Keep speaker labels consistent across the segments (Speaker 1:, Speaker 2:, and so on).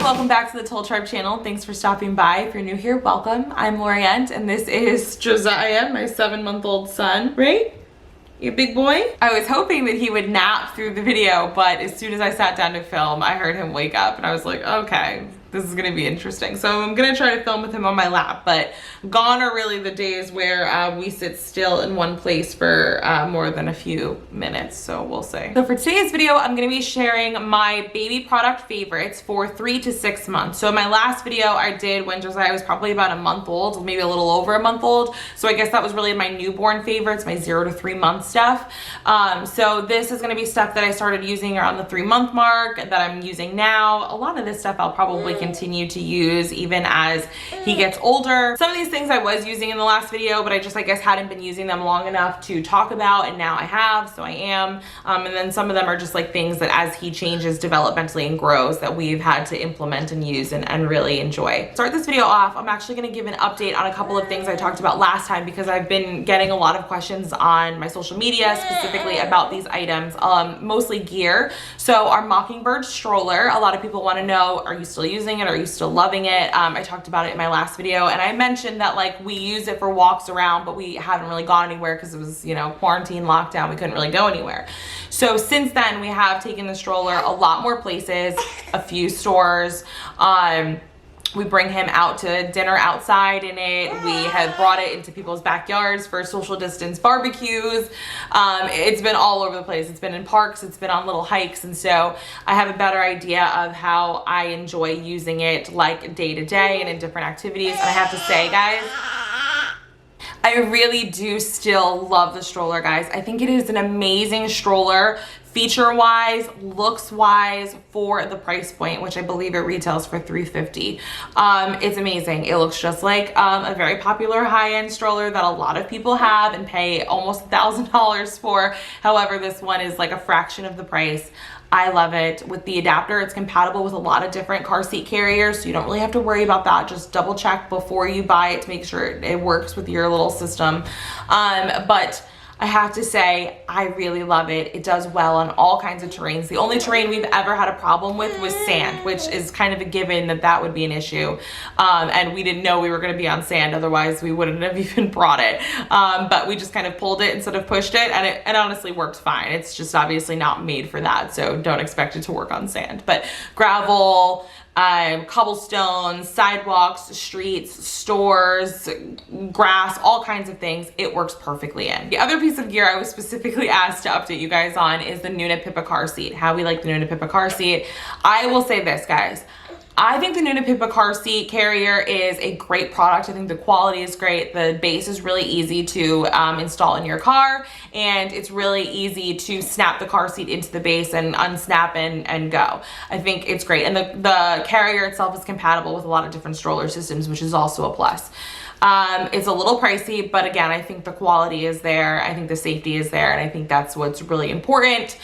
Speaker 1: welcome back to the Toal Tribe channel. Thanks for stopping by. If you're new here, welcome. I'm Loriette, and this is Josiah, my 7-month-old son. Right? You big boy? I was hoping that he would nap through the video, but as soon as I sat down to film, I heard him wake up, and I was like, okay, this is gonna be interesting. So I'm gonna try to film with him on my lap, but gone are really the days where we sit still in one place for more than a few minutes, so we'll see. So for today's video, I'm gonna be sharing my baby product favorites for 3 to 6 months. So my last video I did when Josiah was probably about a month old, maybe a little over a month old. So I guess that was really my newborn favorites, my 0 to 3 month stuff. So this is gonna be stuff that I started using around the 3-month mark that I'm using now. A lot of this stuff I'll probably continue to use even as he gets older. Some of these things I was using in the last video, but I guess hadn't been using them long enough to talk about, and now I have, so I am. And then some of them are just like things that as he changes developmentally and grows that we've had to implement and use and really enjoy. To start this video off, I'm actually gonna give an update on a couple of things I talked about last time because I've been getting a lot of questions on my social media specifically about these items, mostly gear. So our Mockingbird stroller, a lot of people wanna know, are you still using it? Are you still loving it? I talked about it in my last video, and I mentioned that like we use it for walks around, but we haven't really gone anywhere because it was, you know, quarantine, lockdown, we couldn't really go anywhere. So since then we have taken the stroller a lot more places, a few stores. We bring him out to dinner outside in it. We have brought it into people's backyards for social distance barbecues. It's been all over the place. It's been in parks, it's been on little hikes. And so I have a better idea of how I enjoy using it like day to day and in different activities. And I have to say, guys, I really do still love the stroller, guys. I think it is an amazing stroller, feature-wise, looks-wise, for the price point, which I believe it retails for $350. It's amazing. It looks just like a very popular high-end stroller that a lot of people have and pay almost $1,000 for. However, this one is like a fraction of the price. I love it. With the adapter, it's compatible with a lot of different car seat carriers, so you don't really have to worry about that. Just double check before you buy it to make sure it works with your little system. But I have to say, I really love it. It does well on all kinds of terrains. The only terrain we've ever had a problem with was sand, which is kind of a given that would be an issue. And we didn't know we were gonna be on sand, otherwise we wouldn't have even brought it. But we just kind of pulled it instead of pushed it, and it honestly worked fine. It's just obviously not made for that, so don't expect it to work on sand. But gravel, cobblestones, sidewalks, streets, stores, grass, all kinds of things, it works perfectly in. The other piece of gear I was specifically asked to update you guys on is the Nuna Pippa car seat, how we like the Nuna Pippa car seat. I will say this, guys. I think the Nuna Pippa car seat carrier is a great product. I think the quality is great. The base is really easy to install in your car, and it's really easy to snap the car seat into the base and unsnap and go. I think it's great. And the carrier itself is compatible with a lot of different stroller systems, which is also a plus. It's a little pricey, but again, I think the quality is there. I think the safety is there, and I think that's what's really important.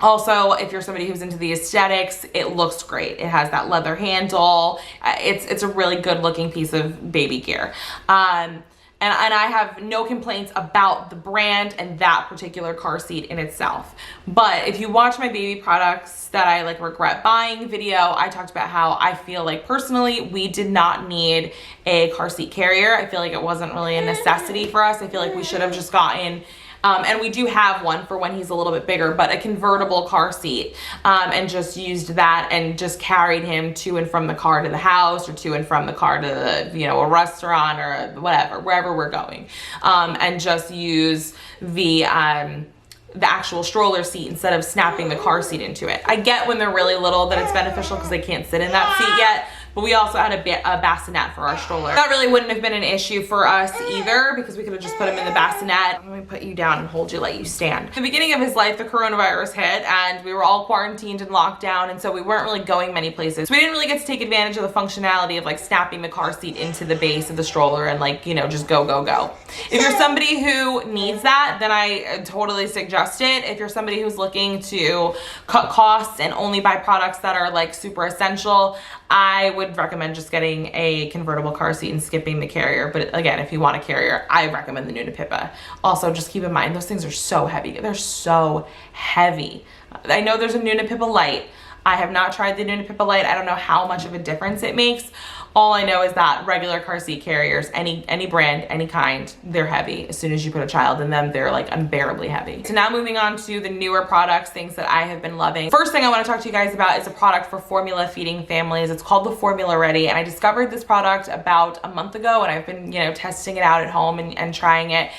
Speaker 1: Also, if you're somebody who's into the aesthetics, it looks great. It has that leather handle. It's a really good looking piece of baby gear. And I have no complaints about the brand and that particular car seat in itself. But if you watch my baby products that I like regret buying video, I talked about how I feel like personally we did not need a car seat carrier. I feel like it wasn't really a necessity for us. I feel like we should have just gotten and we do have one for when he's a little bit bigger, but a convertible car seat, and just used that and just carried him to and from the car to the house, or to and from the car to the, you know, a restaurant or whatever, wherever we're going, and just use the actual stroller seat instead of snapping the car seat into it. I get when they're really little that it's beneficial because they can't sit in that seat yet, but we also had a bassinet for our stroller. That really wouldn't have been an issue for us either because we could have just put him in the bassinet. Let me put you down and hold you, let you stand. At the beginning of his life, the coronavirus hit and we were all quarantined and locked down, and so we weren't really going many places. So we didn't really get to take advantage of the functionality of like snapping the car seat into the base of the stroller and like, you know, just go, go, go. If you're somebody who needs that, then I totally suggest it. If you're somebody who's looking to cut costs and only buy products that are like super essential, I would recommend just getting a convertible car seat and skipping the carrier. But again, if you want a carrier, I recommend the Nuna Pippa. Also, just keep in mind, those things are so heavy. They're so heavy. I know there's a Nuna Pippa Light. I have not tried the Nunapippa Light. I don't know how much of a difference it makes. All I know is that regular car seat carriers, any brand, any kind, they're heavy. As soon as you put a child in them, they're like unbearably heavy. So now moving on to the newer products, things that I have been loving. First thing I want to talk to you guys about is a product for formula feeding families. It's called the Formula Ready, and I discovered this product about a month ago, and I've been, testing it out at home and trying it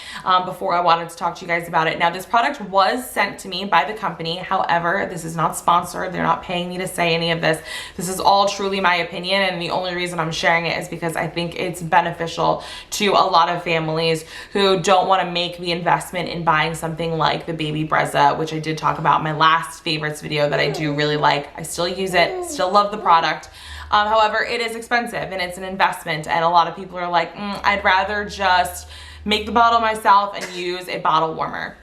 Speaker 1: before I wanted to talk to you guys about it. Now, this product was sent to me by the company. However, this is not sponsored. They're not paying me to say any of this. This is all truly my opinion, and the only reason I'm sharing it is because I think it's beneficial to a lot of families who don't want to make the investment in buying something like the Baby Brezza, which I did talk about in my last favorites video that I do really like. I still use it, still love the product. However, it is expensive and it's an investment, and a lot of people are like, I'd rather just make the bottle myself and use a bottle warmer.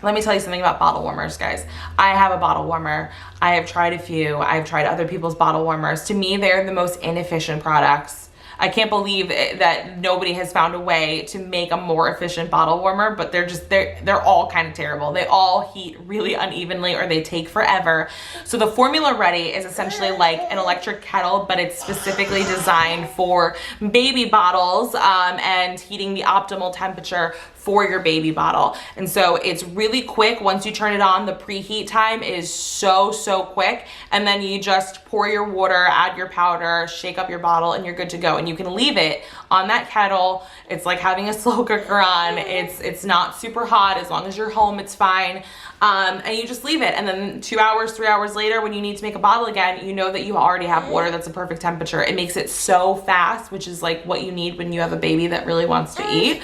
Speaker 1: Let me tell you something about bottle warmers, guys. I have a bottle warmer. I have tried a few. I've tried other people's bottle warmers. To me, they're the most inefficient products. I can't believe that nobody has found a way to make a more efficient bottle warmer, but they're all kind of terrible. They all heat really unevenly, or they take forever. So the Formula Ready is essentially like an electric kettle, but it's specifically designed for baby bottles and heating the optimal temperature for your baby bottle. And so it's really quick. Once you turn it on, the preheat time is so quick. And then you just pour your water, add your powder, shake up your bottle, and you're good to go. And you can leave it on that kettle. It's like having a slow cooker on. It's not super hot. As long as you're home, it's fine. And you just leave it. And then 2 hours, 3 hours later, when you need to make a bottle again, you know that you already have water that's a perfect temperature. It makes it so fast, which is like what you need when you have a baby that really wants to eat.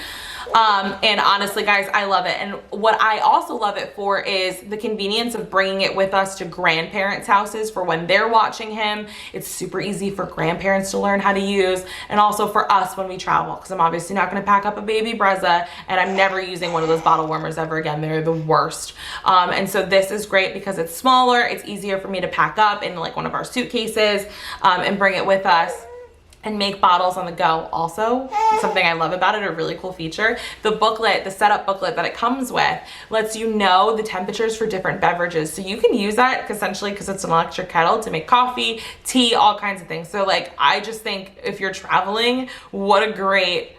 Speaker 1: And honestly, guys, I love it. And what I also love it for is the convenience of bringing it with us to grandparents' houses for when they're watching him. It's super easy for grandparents to learn how to use, and also for us when we travel, because I'm obviously not going to pack up a Baby Brezza, and I'm never using one of those bottle warmers ever again. They're the worst. And so this is great because it's smaller. It's easier for me to pack up in like one of our suitcases and bring it with us and make bottles on the go. Also, something I love about it, a really cool feature, the booklet, the setup booklet that it comes with lets you know the temperatures for different beverages. So you can use that essentially, because it's an electric kettle, to make coffee, tea, all kinds of things. So like, I just think if you're traveling, what a great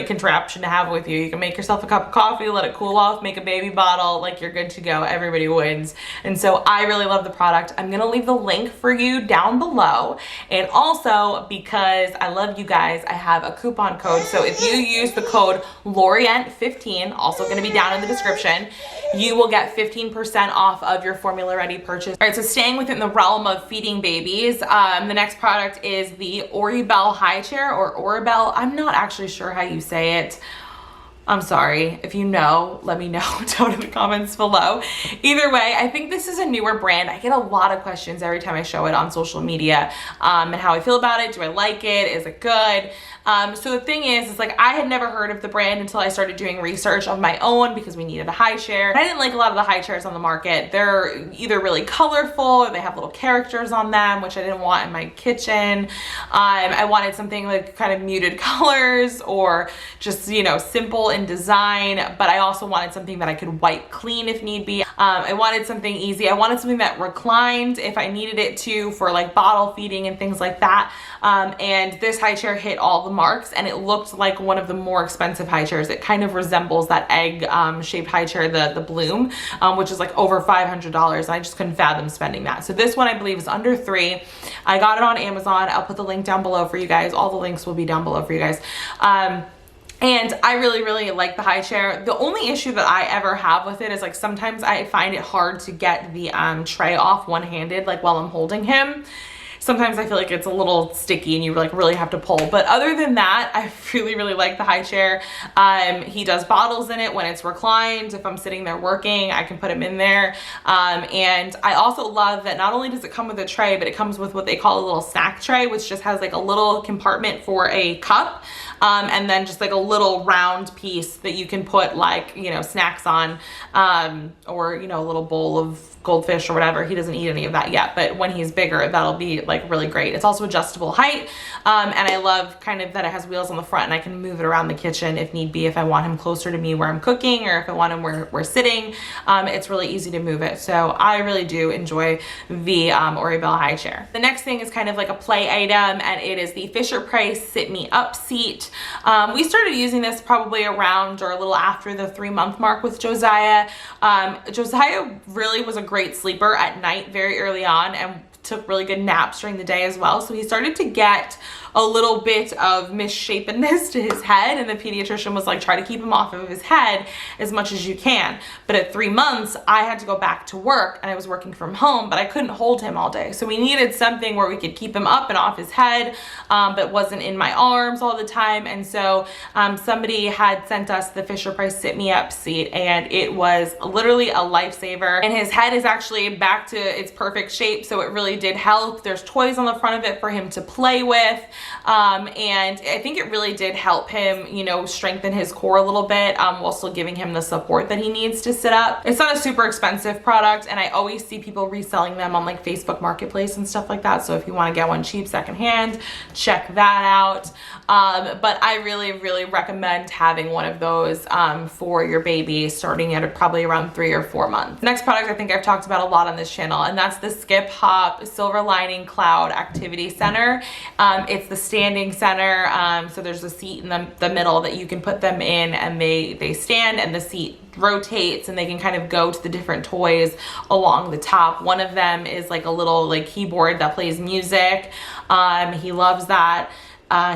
Speaker 1: contraption to have with you. You can make yourself a cup of coffee, let it cool off, make a baby bottle, like you're good to go. Everybody wins. And so I really love the product. I'm gonna leave the link for you down below. And also, because I love you guys, I have a coupon code. So if you use the code Lorient15, also gonna be down in the description, you will get 15% off of your Formula Ready purchase. All right, so staying within the realm of feeding babies, the next product is the Oribel high chair, or Oribel. I'm not actually sure how you say it. I'm sorry. If you know, let me know down in the comments below. Either way, I think this is a newer brand. I get a lot of questions every time I show it on social media and how I feel about it. Do I like it? Is it good? So the thing is like, I had never heard of the brand until I started doing research on my own because we needed a high chair. And I didn't like a lot of the high chairs on the market. They're either really colorful or they have little characters on them, which I didn't want in my kitchen. I wanted something like kind of muted colors or just, simple in design, but I also wanted something that I could wipe clean if need be. I wanted something easy. I wanted something that reclined if I needed it to, for like bottle feeding and things like that. And this high chair hit all the marks, and it looked like one of the more expensive high chairs. It kind of resembles that egg shaped high chair, the Bloom, which is like over $500, and I just couldn't fathom spending that. So this one I believe is under $3. I got it on Amazon. I'll put the link down below for you guys. All the links will be down below for you guys. And I really like the high chair. The only issue that I ever have with it is like, sometimes I find it hard to get the tray off one-handed, like while I'm holding him. Sometimes I feel like it's a little sticky and you like really have to pull. But other than that, I really like the high chair. He does bottles in it when it's reclined. If I'm sitting there working, I can put him in there. And I also love that not only does it come with a tray, but it comes with what they call a little snack tray, which just has like a little compartment for a cup. and then just like a little round piece that you can put like, you know, snacks on, or, you know, a little bowl of goldfish or whatever. He doesn't eat any of that yet, but when he's bigger, that'll be like really great. It's also adjustable height, and I love kind of that it has wheels on the front and I can move it around the kitchen if need be, if I want him closer to me where I'm cooking, or if I want him where we're sitting. It's really easy to move it. So I really do enjoy the Oribel high chair. The next thing is kind of like a play item, and it is the Fisher-Price Sit Me Up seat. We started using this probably around or a little after the 3-month mark with Josiah. Josiah really was a great sleeper at night very early on, and took really good naps during the day as well. So he started to get a little bit of misshapenness to his head, and the pediatrician was like, try to keep him off of his head as much as you can. But at 3 months, I had to go back to work, and I was working from home, but I couldn't hold him all day. So we needed something where we could keep him up and off his head, but wasn't in my arms all the time. And so somebody had sent us the Fisher-Price Sit Me Up seat, and it was literally a lifesaver. And his head is actually back to its perfect shape, so it really did help. There's toys on the front of it for him to play with. And I think it really did help him, you know, strengthen his core a little bit, while still giving him the support that he needs to sit up. It's not a super expensive product, and I always see people reselling them on like Facebook Marketplace and stuff like that. So if you want to get one cheap secondhand, check that out. But I really, really recommend having one of those for your baby starting at probably around 3 or 4 months. The next product I think I've talked about a lot on this channel, and that's the Skip Hop Silver Lining Cloud Activity Center. It's the standing center, so there's a seat in the middle that you can put them in, and they stand, and the seat rotates, and they can kind of go to the different toys along the top. One of them is like a little like keyboard that plays music. He loves that.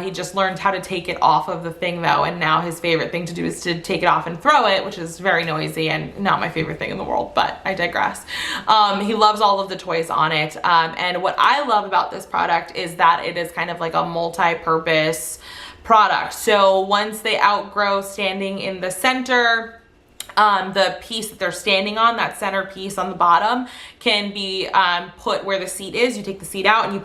Speaker 1: He just learned how to take it off of the thing though, and now his favorite thing to do is to take it off and throw it, which is very noisy and not my favorite thing in the world, but I digress. He loves all of the toys on it, and what I love about this product is that it is kind of like a multi-purpose product. So once they outgrow standing in the center, the piece that they're standing on, that center piece on the bottom, can be put where the seat is. You take the seat out and you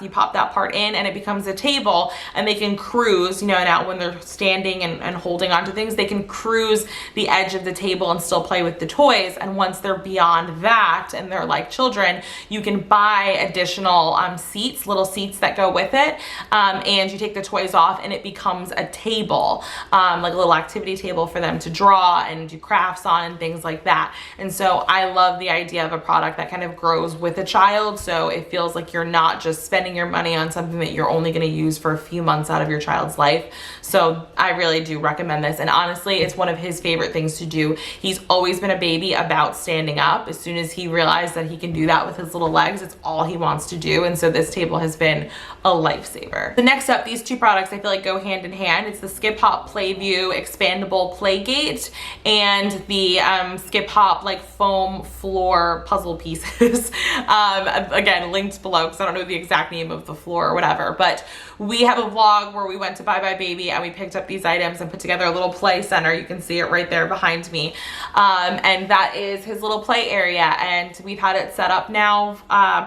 Speaker 1: pop that part in, and it becomes a table, and they can cruise, you know, now when they're standing and holding onto things, they can cruise the edge of the table and still play with the toys. And once they're beyond that and they're like children, you can buy additional seats, little seats that go with it, and you take the toys off, and it becomes a table, like a little activity table for them to draw and do crafts on and things like that. And so I love the idea of a product that kind of grows with a child, so it feels like you're not just spending your money on something that you're only going to use for a few months out of your child's life. So I really do recommend this, and honestly, it's one of his favorite things to do. He's always been a baby about standing up. As soon as he realized that he can do that with his little legs, it's all he wants to do, and so this table has been a lifesaver. The next up, these two products I feel like go hand in hand. It's the Skip Hop Playview Expandable Playgate and the Skip Hop like foam floor puzzle pieces. Again, linked below because I don't know the exact name of the floor or whatever, but we have a vlog where we went to Bye Bye Baby and we picked up these items and put together a little play center. You can see it right there behind me, and that is his little play area, and we've had it set up now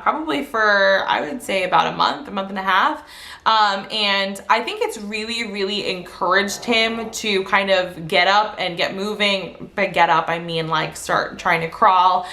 Speaker 1: probably for, I would say, about a month and a half. And I think it's really, really encouraged him to kind of get up and get moving. By get up, I mean like start trying to crawl.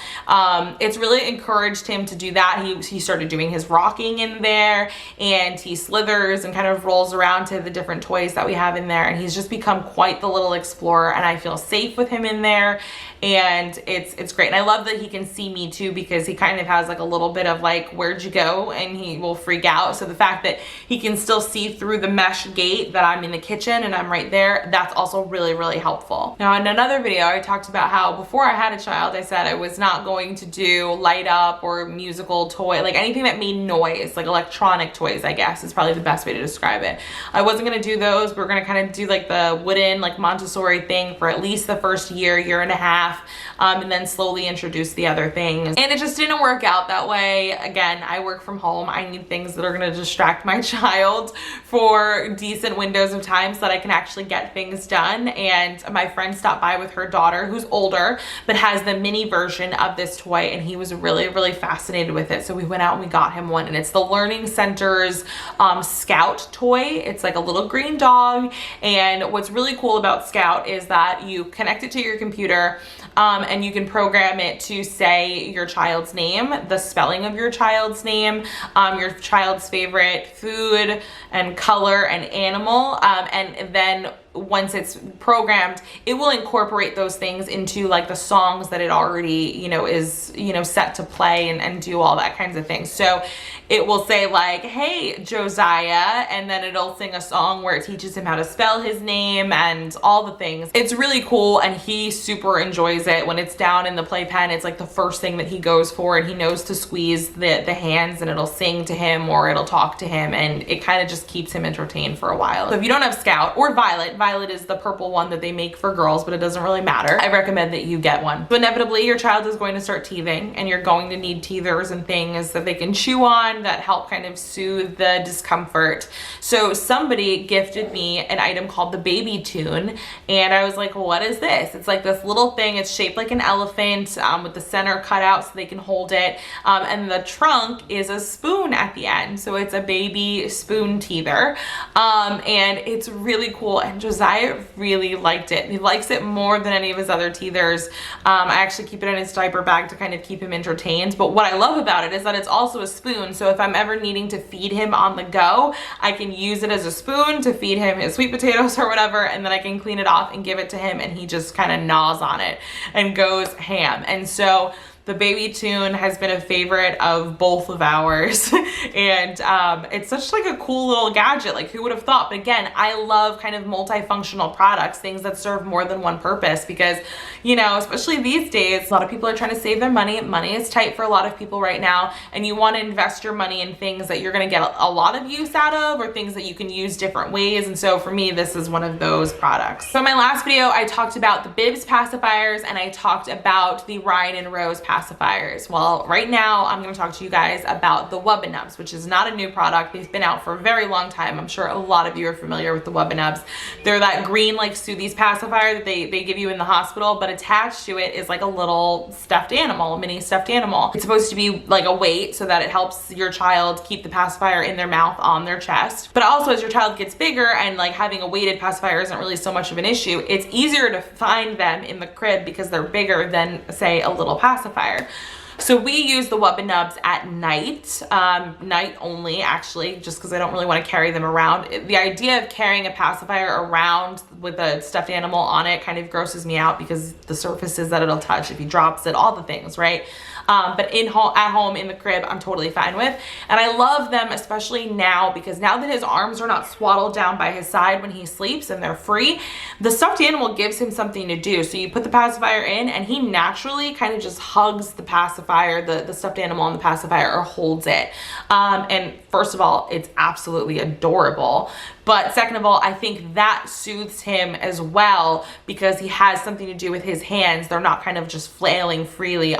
Speaker 1: It's really encouraged him to do that. He started doing his rocking in there, and he slithers and kind of rolls around to the different toys that we have in there, and he's just become quite the little explorer, and I feel safe with him in there, and it's great. And I love that he can see me too, because he kind of has like a little bit of like, where'd you go? And he will freak out. So the fact that he can still see through the mesh gate that I'm in the kitchen and I'm right there, that's also really, really helpful. Now in another video, I talked about how before I had a child, I said I was not going to do light up or musical toy, like anything that made noise, like electronic toys, I guess is probably the best way to describe it. I wasn't gonna do those. We're gonna kind of do like the wooden, like Montessori thing for at least the first year and a half, and then slowly introduce the other things. And it just didn't work out that way. Again, I work from home. I need things that are gonna distract my child child for decent windows of time so that I can actually get things done. And my friend stopped by with her daughter, who's older, but has the mini version of this toy, and he was really, really fascinated with it. So we went out and we got him one, and it's the Learning Center's Scout toy. It's like a little green dog, and what's really cool about Scout is that you connect it to your computer, and you can program it to say your child's name, the spelling of your child's name, your child's favorite food and color and animal, and then once it's programmed, it will incorporate those things into like the songs that it already, is, set to play and do all that kinds of things. So it will say like, hey, Josiah, and then it'll sing a song where it teaches him how to spell his name and all the things. It's really cool, and he super enjoys it. When it's down in the playpen, it's like the first thing that he goes for, and he knows to squeeze the hands, and it'll sing to him or it'll talk to him, and it kind of just keeps him entertained for a while. So if you don't have Scout or Violet is the purple one that they make for girls, but it doesn't really matter, I recommend that you get one. So inevitably your child is going to start teething, and you're going to need teethers and things that they can chew on that help kind of soothe the discomfort. So somebody gifted me an item called the Baby Tune, and I was like, well, what is this? It's like this little thing. It's shaped like an elephant, with the center cut out so they can hold it, and the trunk is a spoon at the end. So it's a baby spoon teether, and it's really cool, and Josiah really liked it. He likes it more than any of his other teethers. I actually keep it in his diaper bag to kind of keep him entertained, but what I love about it is that it's also a spoon. So if I'm ever needing to feed him on the go, I can use it as a spoon to feed him his sweet potatoes or whatever, and then I can clean it off and give it to him, and he just kind of gnaws on it and goes ham. And so the Baby Tune has been a favorite of both of ours, and it's such like a cool little gadget. Like, who would have thought? But again, I love kind of multifunctional products, things that serve more than one purpose, because, especially these days, a lot of people are trying to save their money. Money is tight for a lot of people right now, and you want to invest your money in things that you're going to get a lot of use out of, or things that you can use different ways. And so for me, this is one of those products. So in my last video, I talked about the Bibs pacifiers, and I talked about the Ryan and Rose pacifiers. Well, right now I'm going to talk to you guys about the Wubanubs, which is not a new product. They've been out for a very long time. I'm sure a lot of you are familiar with the Wubanubs. They're that green like Soothies pacifier that they give you in the hospital, but attached to it is like a little stuffed animal, a mini stuffed animal. It's supposed to be like a weight so that it helps your child keep the pacifier in their mouth on their chest. But also, as your child gets bigger and like having a weighted pacifier isn't really so much of an issue, it's easier to find them in the crib because they're bigger than, say, a little pacifier. So we use the Wubanubs at night, night only actually, just because I don't really want to carry them around. The idea of carrying a pacifier around with a stuffed animal on it kind of grosses me out because the surfaces that it'll touch, if he drops it, all the things, right? But at home in the crib, I'm totally fine with. And I love them, especially now, because now that his arms are not swaddled down by his side when he sleeps and they're free, the stuffed animal gives him something to do. So you put the pacifier in and he naturally kind of just hugs the pacifier, the stuffed animal on the pacifier, or holds it. And first of all, it's absolutely adorable. But second of all, I think that soothes him as well because he has something to do with his hands. They're not kind of just flailing freely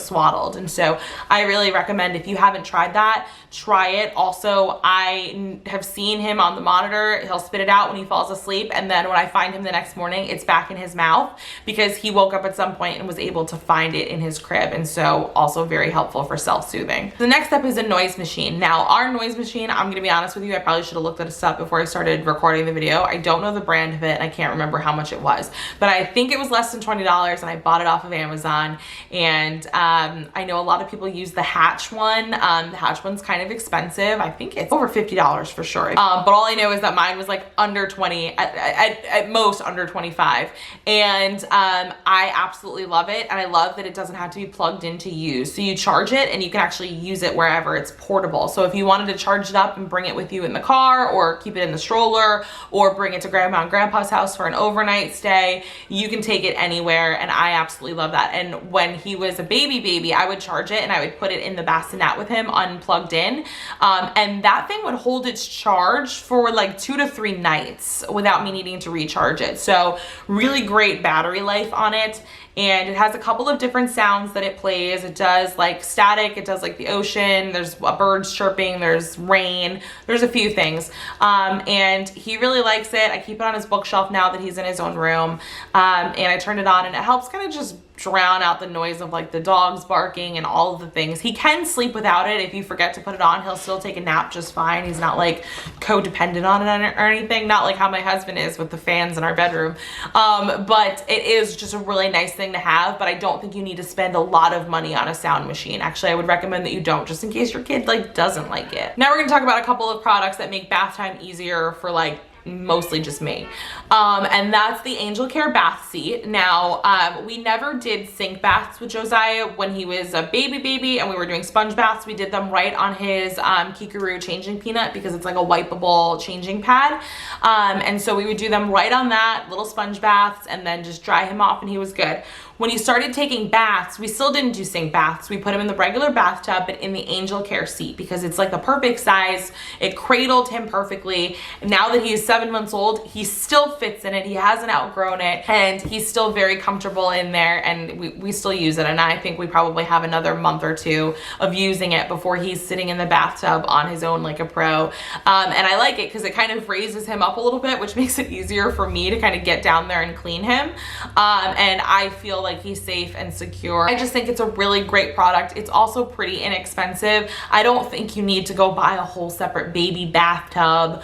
Speaker 1: swaddled. And so I really recommend, if you haven't tried that, try it. Also, I have seen him on the monitor. He'll spit it out when he falls asleep. And then when I find him the next morning, it's back in his mouth because he woke up at some point and was able to find it in his crib. And so also very helpful for self-soothing. The next step is a noise machine. Now, our noise machine, I'm going to be honest with you, I probably should have looked this up before I started recording the video. I don't know the brand of it and I can't remember how much it was, but I think it was less than $20 and I bought it off of Amazon. And I know a lot of people use the Hatch one. The Hatch one's kind of expensive. I think it's over $50 for sure. But all I know is that mine was like under 20, at most under 25. And I absolutely love it. And I love that it doesn't have to be plugged in to use. So you charge it and you can actually use it wherever. It's portable. So if you wanted to charge it up and bring it with you in the car, or keep it in the stroller, or bring it to grandma and grandpa's house for an overnight stay, you can take it anywhere. And I absolutely love that. And when he was a baby, baby, I would charge it and I would put it in the bassinet with him unplugged in. And that thing would hold its charge for like 2 to 3 nights without me needing to recharge it. So really great battery life on it. And it has a couple of different sounds that it plays. It does like static, it does like the ocean, there's birds chirping, there's rain, there's a few things. And he really likes it. I keep it on his bookshelf now that he's in his own room. And I turn it on and it helps kind of just drown out the noise of like the dogs barking and all of the things. He can sleep without it. If you forget to put it on, he'll still take a nap just fine. He's not like codependent on it or anything, not like how my husband is with the fans in our bedroom. But it is just a really nice thing to have, but I don't think you need to spend a lot of money on a sound machine. Actually, I would recommend that you don't, just in case your kid like doesn't like it. Now we're gonna talk about a couple of products that make bath time easier for like mostly just me. And that's the Angel Care bath seat. Now, we never did sink baths with Josiah when he was a baby and we were doing sponge baths. We did them right on his Kikaroo changing peanut because it's like a wipeable changing pad. And so we would do them right on that, little sponge baths, and then just dry him off and he was good. When he started taking baths, we still didn't do sink baths. We put him in the regular bathtub, but in the Angel Care seat because it's like the perfect size. It cradled him perfectly. And now that he is 7 months old, he still fits in it. He hasn't outgrown it and he's still very comfortable in there and we still use it. And I think we probably have another month or 2 of using it before he's sitting in the bathtub on his own like a pro. And I like it because it kind of raises him up a little bit, which makes it easier for me to kind of get down there and clean him. And I feel like he's safe and secure. I just think it's a really great product. It's also pretty inexpensive. I don't think you need to go buy a whole separate baby bathtub.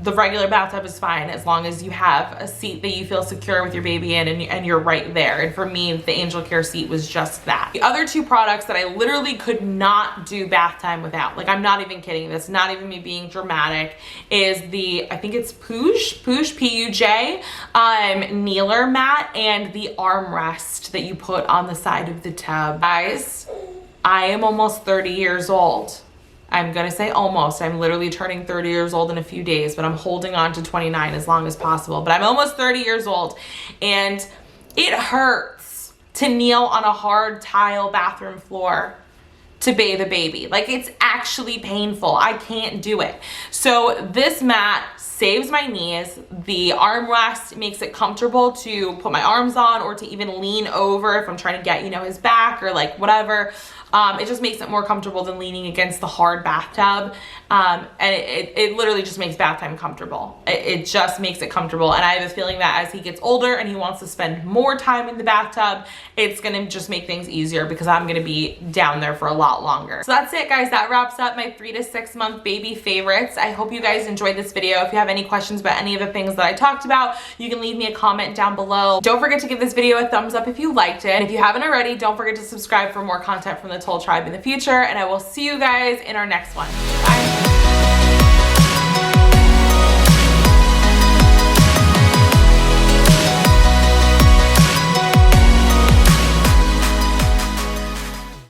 Speaker 1: The regular bathtub is fine as long as you have a seat that you feel secure with your baby in and you're right there. And for me, the Angel Care seat was just that. The other 2 products that I literally could not do bath time without, like I'm not even kidding, this not even me being dramatic, is the, I think it's Puj, P-U-J, kneeler mat and the armrest that you put on the side of the tub. Guys, I am almost 30 years old. I'm gonna say almost. I'm literally turning 30 years old in a few days, but I'm holding on to 29 as long as possible. But I'm almost 30 years old and it hurts to kneel on a hard tile bathroom floor to bathe a baby. Like it's actually painful. I can't do it. So this mat saves my knees. The armrest makes it comfortable to put my arms on or to even lean over if I'm trying to get, you know, his back or like whatever. It just makes it more comfortable than leaning against the hard bathtub. And it literally just makes bath time comfortable. It just makes it comfortable. And I have a feeling that as he gets older and he wants to spend more time in the bathtub, it's gonna just make things easier because I'm gonna be down there for a lot longer. So that's it, guys. That wraps up my 3 to 6 month baby favorites. I hope you guys enjoyed this video. If you have any questions about any of the things that I talked about, you can leave me a comment down below. Don't forget to give this video a thumbs up if you liked it. And if you haven't already, don't forget to subscribe for more content from the Toal tribe in the future. And I will see you guys in our next one. Bye.